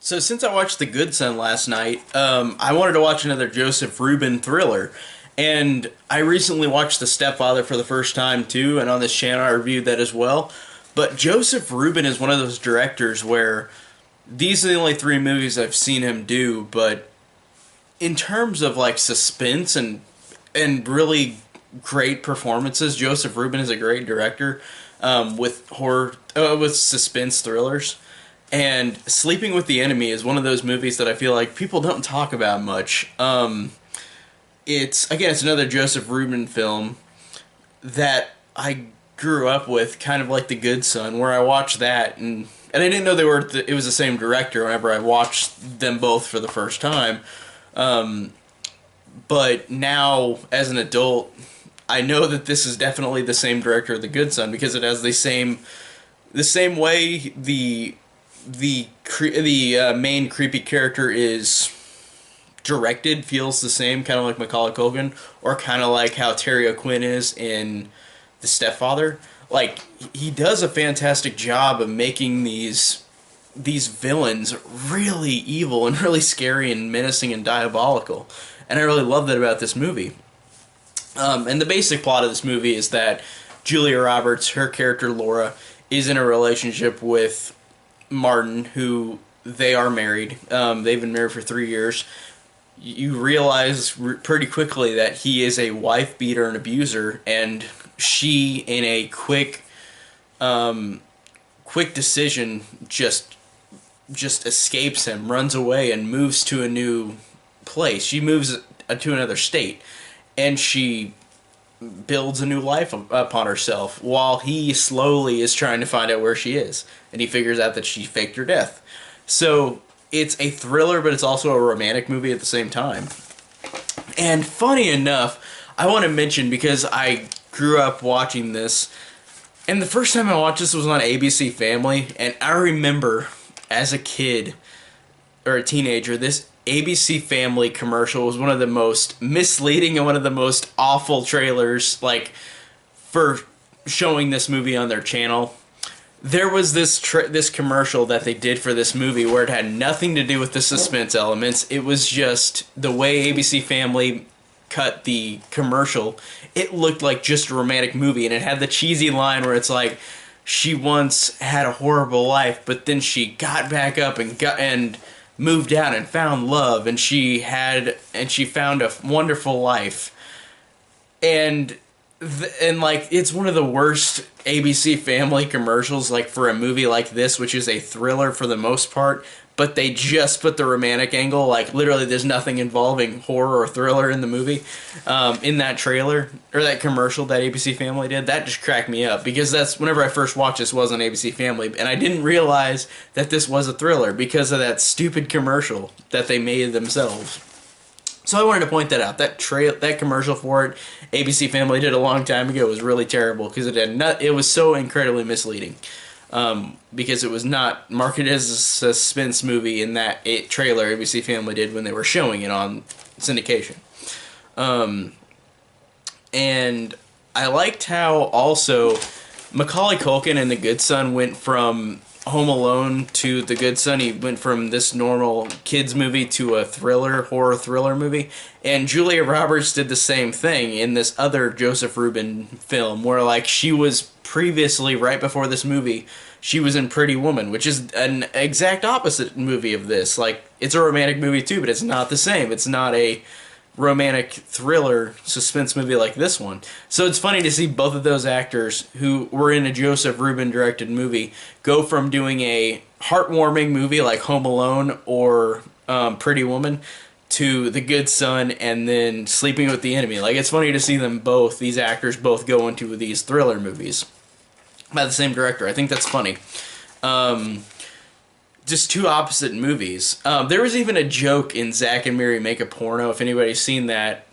So since I watched The Good Son last night, I wanted to watch another Joseph Ruben thriller, and I recently watched The Stepfather for the first time too, and on this channel I reviewed that as well. But Joseph Ruben is one of those directors where these are the only three movies I've seen him do, but in terms of like suspense and really great performances, Joseph Ruben is a great director with with suspense thrillers. And Sleeping with the Enemy is one of those movies that I feel like people don't talk about much. It's another Joseph Ruben film that I grew up with, kind of like The Good Son, where I watched that and I didn't know it was the same director whenever I watched them both for the first time. But now, as an adult, I know that this is definitely the same director of The Good Son because it has the same way the main creepy character is directed feels the same, kind of like Macaulay Culkin, or kind of like how Terry O'Quinn is in The Stepfather. Like, he does a fantastic job of making these villains really evil and really scary and menacing and diabolical. And I really love that about this movie. And the basic plot of this movie is that Julia Roberts, her character Laura, is in a relationship with Martin, who they are married. They've been married for 3 years. You realize pretty quickly that he is a wife beater and abuser, and she, in a quick decision, just escapes him, runs away, and moves to a new place. She moves to another state, and she builds a new life upon herself while he slowly is trying to find out where she is, and he figures out that she faked her death. So it's a thriller, but it's also a romantic movie at the same time. And funny enough, I want to mention, because I grew up watching this, and the first time I watched this was on ABC Family, and I remember as a kid or a teenager, this ABC Family commercial was one of the most misleading and one of the most awful trailers, like, for showing this movie on their channel. There was this commercial that they did for this movie where it had nothing to do with the suspense elements. It was just the way ABC Family cut the commercial. It looked like just a romantic movie, and it had the cheesy line where it's like, she once had a horrible life, but then she got back up and moved out and found love, and she found a wonderful life. And like, it's one of the worst ABC Family commercials, like, for a movie like this, which is a thriller for the most part, but they just put the romantic angle. Like, literally there's nothing involving horror or thriller in the movie, in that trailer or that commercial that ABC Family did. That just cracked me up, because that's whenever I first watched this was on ABC Family, and I didn't realize that this was a thriller because of that stupid commercial that they made themselves. So I wanted to point that out. That commercial for it, ABC Family did a long time ago, was really terrible because it was so incredibly misleading. Because it was not marketed as a suspense movie in that trailer ABC Family did when they were showing it on syndication. And I liked how also Macaulay Culkin in The Good Son went from Home Alone to The Good Son. He went from this normal kids movie to a horror thriller movie. And Julia Roberts did the same thing in this other Joseph Ruben film, where, like, she was previously, right before this movie, she was in Pretty Woman, which is an exact opposite movie of this. Like, it's a romantic movie too, but it's not the same. It's not a romantic thriller suspense movie like this one. So it's funny to see both of those actors who were in a Joseph Ruben directed movie go from doing a heartwarming movie like Home Alone or Pretty Woman to The Good Son and then Sleeping with the Enemy. Like, it's funny to see these actors both go into these thriller movies by the same director. I think that's funny. Just two opposite movies. There was even a joke in Zack and Miri Make a Porno, if anybody's seen that,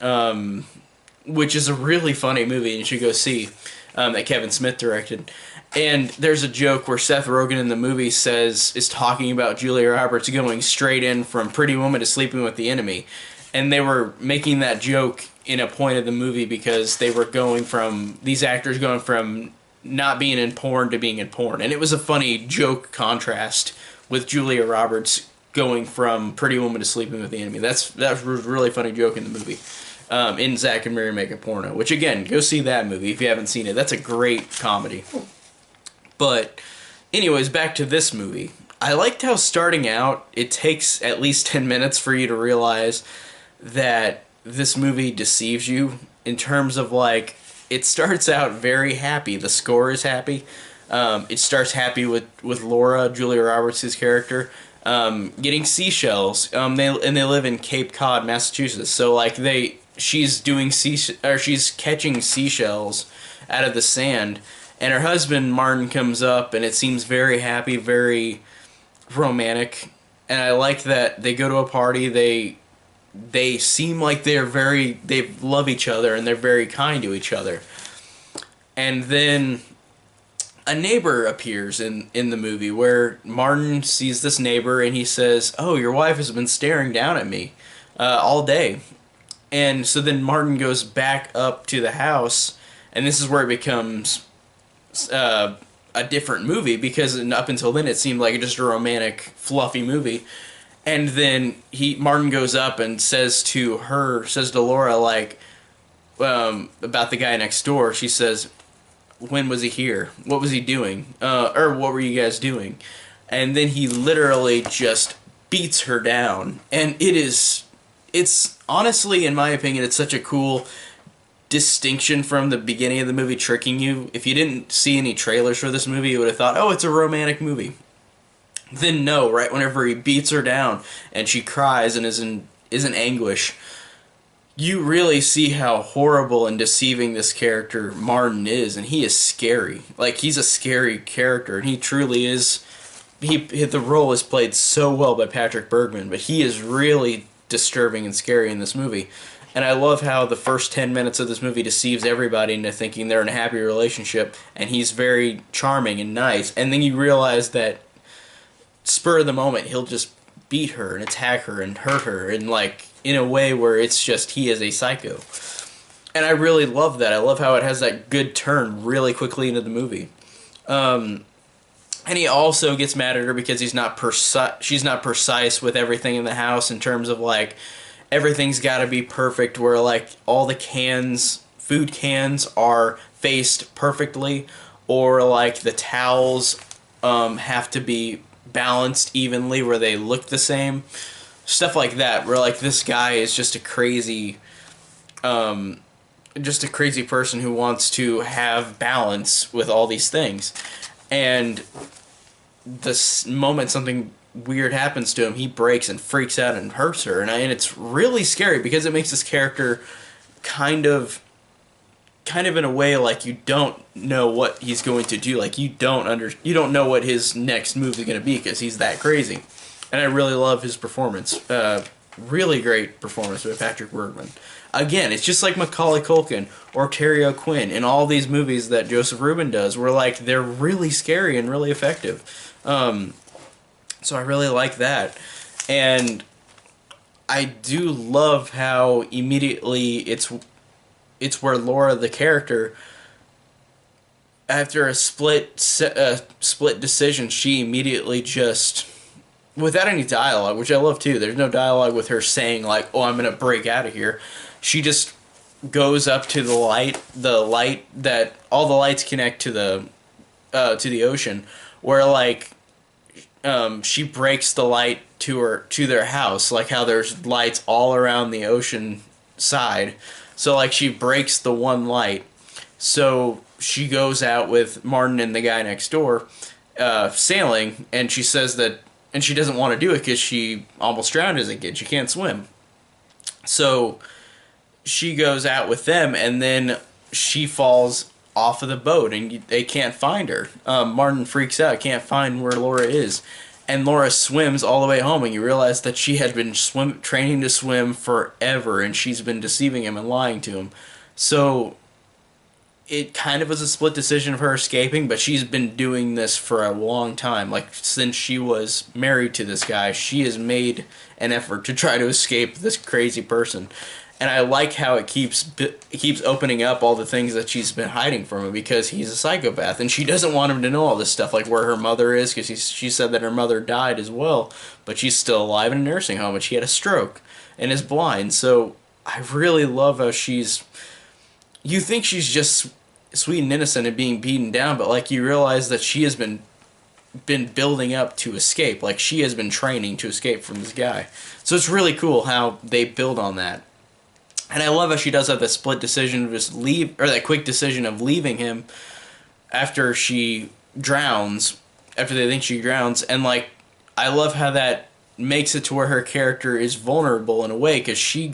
which is a really funny movie and you should go see, that Kevin Smith directed. And there's a joke where Seth Rogen in the movie is talking about Julia Roberts going straight in from Pretty Woman to Sleeping with the Enemy. And they were making that joke in a point of the movie because these actors going from not being in porn to being in porn. And it was a funny joke contrast with Julia Roberts going from Pretty Woman to Sleeping with the Enemy. That was a really funny joke in the movie. In Zack and Miri Make a Porno, which again, go see that movie if you haven't seen it. That's a great comedy. But anyways, back to this movie. I liked how starting out, it takes at least 10 minutes for you to realize that this movie deceives you in terms of, like, it starts out very happy. The score is happy. It starts happy with Laura, Julia Roberts' character, getting seashells. They live in Cape Cod, Massachusetts. So, like, she's catching seashells out of the sand, and her husband Martin comes up, and it seems very happy, very romantic. And I like that they go to a party. They seem like they love each other, and they're very kind to each other. And then a neighbor appears in the movie where Martin sees this neighbor, and he says, "Oh, your wife has been staring down at me all day." And so then Martin goes back up to the house, and this is where it becomes a different movie, because up until then it seemed like just a romantic, fluffy movie. And then Martin goes up and says to Laura, like, about the guy next door. She says, "When was he here? What was he doing? Or what were you guys doing?" And then he literally just beats her down. And it's honestly, in my opinion, it's such a cool distinction from the beginning of the movie, tricking you. If you didn't see any trailers for this movie, you would have thought, oh, it's a romantic movie. Then no, right whenever he beats her down and she cries and is in anguish, you really see how horrible and deceiving this character Martin is, and he is scary. Like, he's a scary character, and he truly is. The role is played so well by Patrick Bergman, but he is really disturbing and scary in this movie. And I love how the first 10 minutes of this movie deceives everybody into thinking they're in a happy relationship, and he's very charming and nice. And then you realize that spur of the moment, he'll just beat her and attack her and hurt her, and, like, in a way where it's just he is a psycho. And I really love that. I love how it has that good turn really quickly into the movie. And he also gets mad at her because she's not precise with everything in the house, in terms of, like, everything's got to be perfect, where, like, all the food cans are faced perfectly, or, like, the towels have to be balanced evenly where they look the same. Stuff like that, where, like, this guy is just a crazy person who wants to have balance with all these things. And the moment something weird happens to him, he breaks and freaks out and hurts her, and it's really scary, because it makes this character kind of in a way, like, you don't know what he's going to do. Like, you don't know what his next move is going to be, because he's that crazy. And I really love his performance. Really great performance by Patrick Bergman. Again, it's just like Macaulay Culkin or Terry O'Quinn in all these movies that Joseph Ruben does, where, like, they're really scary and really effective. So I really like that. And I do love how immediately it's where Laura, the character, after a split decision, she immediately just, without any dialogue, which I love too, there's no dialogue with her saying, like, oh, I'm going to break out of here. She just goes up to the light that all the lights connect to the ocean, where, like, she breaks the light to their house, like how there's lights all around the ocean side. So, like, she breaks the one light. So she goes out with Martin and the guy next door, sailing, and she says that, and she doesn't want to do it because she almost drowned as a kid. She can't swim. So she goes out with them, and then she falls off of the boat, and they can't find her. Martin freaks out, can't find where Laura is. And Laura swims all the way home, and you realize that she had been training to swim forever, and she's been deceiving him and lying to him. So it kind of was a split decision of her escaping, but she's been doing this for a long time. Like, since she was married to this guy, she has made an effort to try to escape this crazy person. And I like how it keeps opening up all the things that she's been hiding from him, because he's a psychopath and she doesn't want him to know all this stuff, like where her mother is, because she said that her mother died as well, but she's still alive in a nursing home and she had a stroke and is blind. So I really love how you think she's just sweet and innocent and being beaten down, but like you realize that she has been building up to escape. Like she has been training to escape from this guy. So it's really cool how they build on that. And I love how she does have that split decision to just leave, or that quick decision of leaving him after she drowns, after they think she drowns. And like, I love how that makes it to where her character is vulnerable in a way, because she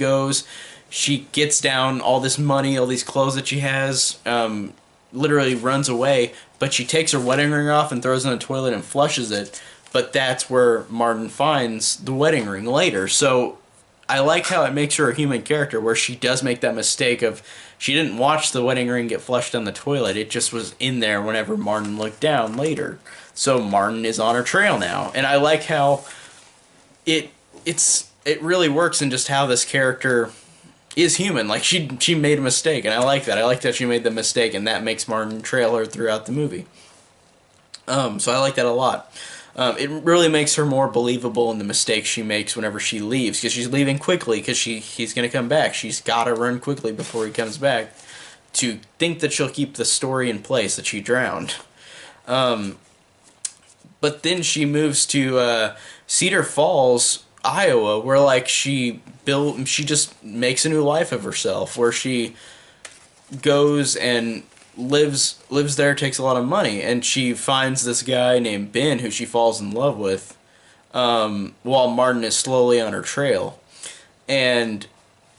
gets down all this money, all these clothes that she has, literally runs away, but she takes her wedding ring off and throws it in the toilet and flushes it. But that's where Martin finds the wedding ring later. So I like how it makes her a human character, where she does make that mistake of, she didn't watch the wedding ring get flushed down the toilet. It just was in there whenever Martin looked down later. So Martin is on her trail now. And I like how it really works in just how this character is human. Like she made a mistake, and I like that. I like that she made the mistake, and that makes Martin trail her throughout the movie. So I like that a lot. It really makes her more believable in the mistakes she makes whenever she leaves, because she's leaving quickly because he's going to come back. She's got to run quickly before he comes back to think that she'll keep the story in place that she drowned. But then she moves to Cedar Falls, Iowa, where like she just makes a new life of herself, where she goes and lives there, takes a lot of money, and she finds this guy named Ben who she falls in love with, while Martin is slowly on her trail. And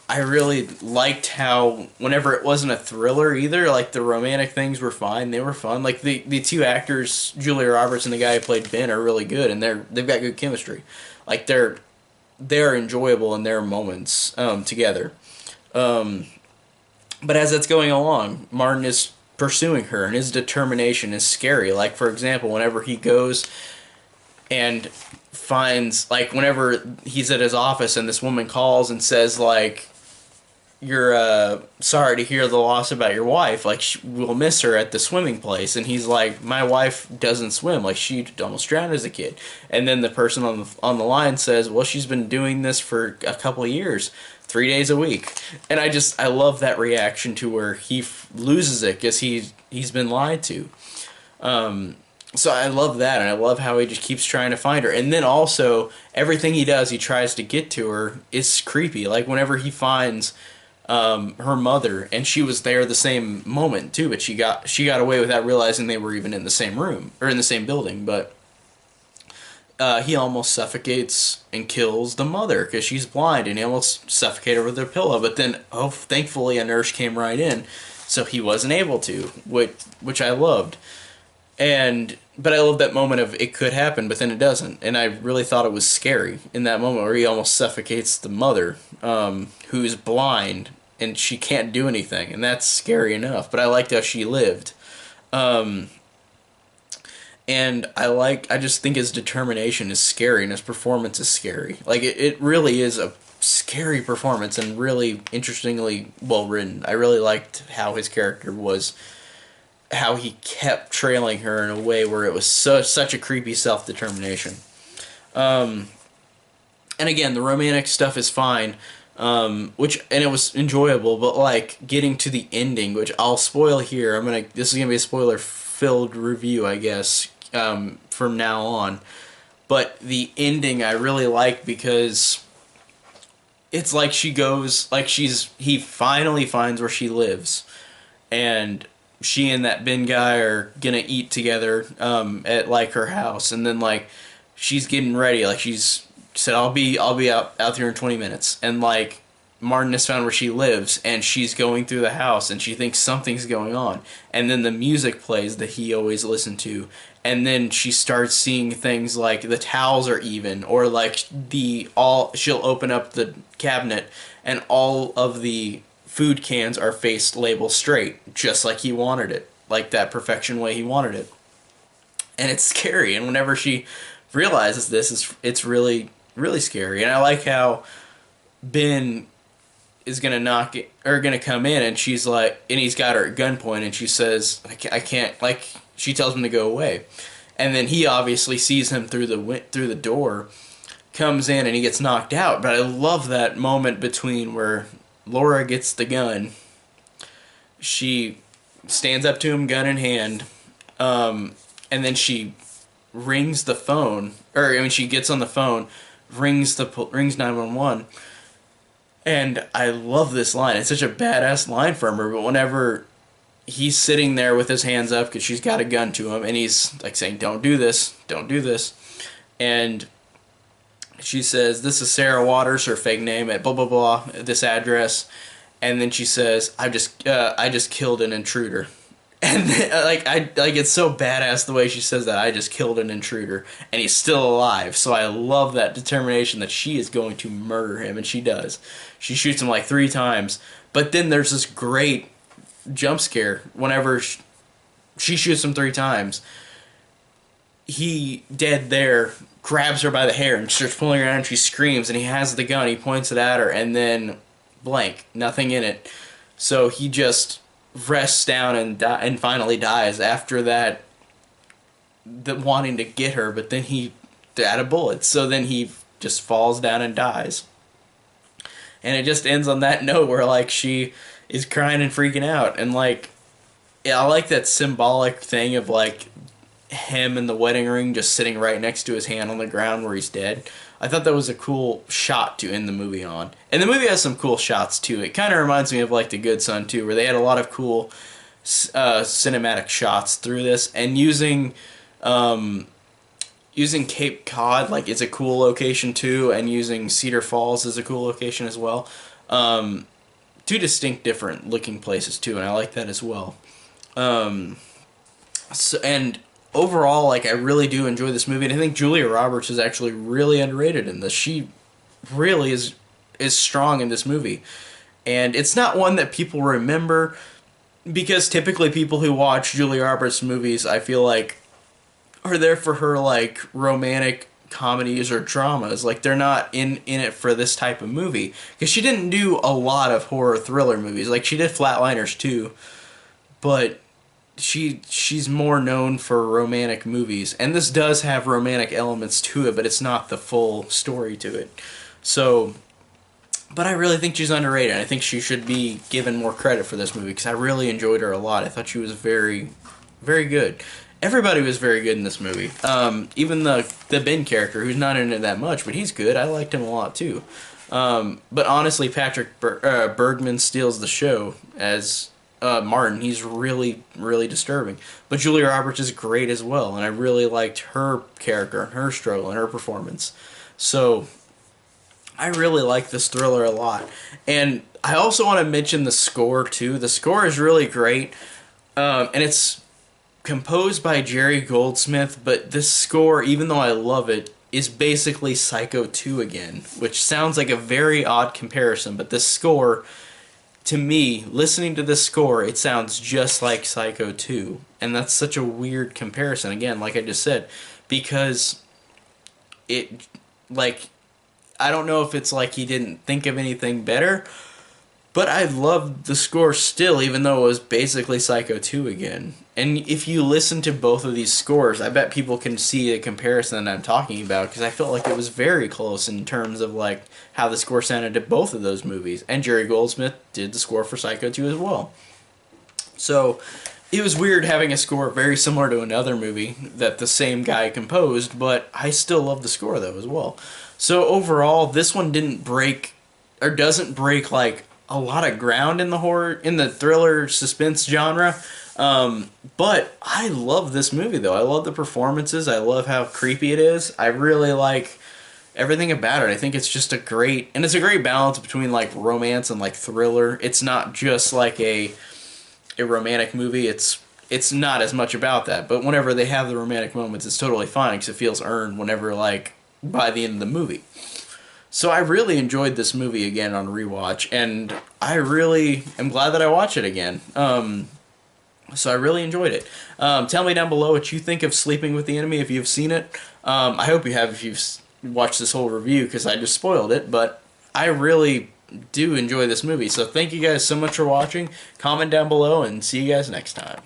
I really liked how whenever it wasn't a thriller either, like the romantic things were fine, they were fun. Like the two actors, Julia Roberts and the guy who played Ben, are really good, and they've got good chemistry. Like they're enjoyable in their moments together. But as it's going along, Martin is pursuing her, and his determination is scary. Like, for example, whenever he goes and finds, like, whenever he's at his office and this woman calls and says, like, you're sorry to hear the loss about your wife, like, we'll miss her at the swimming place. And he's like, my wife doesn't swim, like, she almost drowned as a kid. And then the person on the line says, well, she's been doing this for a couple of years, 3 days a week. And I love that reaction to where he loses it because he's been lied to. So I love that, and I love how he just keeps trying to find her. And then also, everything he does, he tries to get to her, is creepy. Like whenever he finds her mother, and she was there the same moment too, but she got away without realizing they were even in the same room or in the same building. But he almost suffocates and kills the mother because she's blind, and he almost suffocated her with her pillow. But then, thankfully, a nurse came right in, so he wasn't able to, which I loved. But I love that moment of it could happen, but then it doesn't. And I really thought it was scary in that moment where he almost suffocates the mother, who's blind, and she can't do anything. And that's scary enough, but I liked how she lived. And I just think his determination is scary, and his performance is scary. Like, it really is a scary performance, and really interestingly well written. I really liked how his character was, how he kept trailing her in a way where it was such a creepy self-determination. And again, the romantic stuff is fine, and it was enjoyable, but like getting to the ending, which I'll spoil here. This is gonna be a spoiler-filled review, I guess, from now on. But the ending I really like because it's like he finally finds where she lives, and she and that Ben guy are gonna eat together at like her house, and then like she's getting ready, like she said, I'll be out there in 20 minutes, and like Martin has found where she lives, and she's going through the house, and she thinks something's going on, and then the music plays that he always listened to, and then she starts seeing things like the towels are even, or like she'll open up the cabinet and all of the food cans are faced label straight, just like he wanted it, like that perfection way he wanted it. And it's scary, and whenever she realizes this, it's really, really scary. And I like how Ben is gonna knock it, or gonna come in, and she's like, and he's got her at gunpoint, and she says, I can't, like, she tells him to go away, and then he obviously sees him through the door, comes in, and he gets knocked out. But I love that moment between where Laura gets the gun, she stands up to him, gun in hand, and then she rings the phone, or I mean, she gets on the phone, rings 911. And I love this line. It's such a badass line from her. But whenever he's sitting there with his hands up because she's got a gun to him, and he's like saying, "Don't do this, don't do this," and she says, "This is Sarah Waters," her fake name, at blah blah blah, this address, and then she says, I just killed an intruder." And then, it's so badass the way she says that. I just killed an intruder, and he's still alive. So I love that determination that she is going to murder him, and she does. She shoots him like 3 times, but then there's this great jump scare whenever she shoots him 3 times. He, dead there, grabs her by the hair and starts pulling her down, and she screams, and he has the gun, he points it at her, and then blank, nothing in it. So he just rests down and finally dies after that, wanting to get her, but then he out of bullets, so then he just falls down and dies. And it just ends on that note where, like, she is crying and freaking out, and like, yeah, I like that symbolic thing of like him in the wedding ring just sitting right next to his hand on the ground where he's dead. I thought that was a cool shot to end the movie on. And the movie has some cool shots too. It kind of reminds me of like The Good Son too, where they had a lot of cool cinematic shots through this. And using Cape Cod, like, it's a cool location too, and using Cedar Falls is a cool location as well. 2 distinct different looking places too, and I like that as well. And overall, like, I really do enjoy this movie, and I think Julia Roberts is actually really underrated in this. She really is strong in this movie, and it's not one that people remember, because typically people who watch Julia Roberts movies, I feel like, are there for her, like, romantic comedies or dramas. Like, they're not in it for this type of movie, because she didn't do a lot of horror thriller movies. Like, she did Flatliners too, but she's more known for romantic movies, and this does have romantic elements to it, but it's not the full story to it. So, but I really think she's underrated. I think she should be given more credit for this movie, because I really enjoyed her a lot. I thought she was very, very good. Everybody was very good in this movie. Even the Ben character, who's not in it that much, but he's good. I liked him a lot too. But honestly, Patrick Bergman steals the show as Martin. He's really, really disturbing. But Julia Roberts is great as well, and I really liked her character and her struggle and her performance. So I really like this thriller a lot. And I also want to mention the score too. The score is really great, and it's composed by Jerry Goldsmith, but this score, even though I love it, is basically Psycho 2 again, which sounds like a very odd comparison, but this score, to me, listening to this score, it sounds just like Psycho 2, and that's such a weird comparison, again, like I just said, because it, like, I don't know if it's like he didn't think of anything better, but I loved the score still, even though it was basically Psycho 2 again. And if you listen to both of these scores, I bet people can see a comparison that I'm talking about, because I felt like it was very close in terms of like how the score sounded to both of those movies. And Jerry Goldsmith did the score for Psycho 2 as well. So it was weird having a score very similar to another movie that the same guy composed, but I still love the score though as well. So overall, this one didn't break, or doesn't break, like, a lot of ground in the thriller suspense genre. But I love this movie though. I love the performances. I love how creepy it is. I really like everything about it. I think it's just it's a great balance between like romance and like thriller. It's not just like a romantic movie. It's not as much about that. But whenever they have the romantic moments, it's totally fine, because it feels earned whenever, like, by the end of the movie. So I really enjoyed this movie again on rewatch, and I really am glad that I watched it again. So I really enjoyed it. Tell me down below what you think of Sleeping with the Enemy if you've seen it. I hope you have if you've watched this whole review, because I just spoiled it, but I really do enjoy this movie. So thank you guys so much for watching. Comment down below and see you guys next time.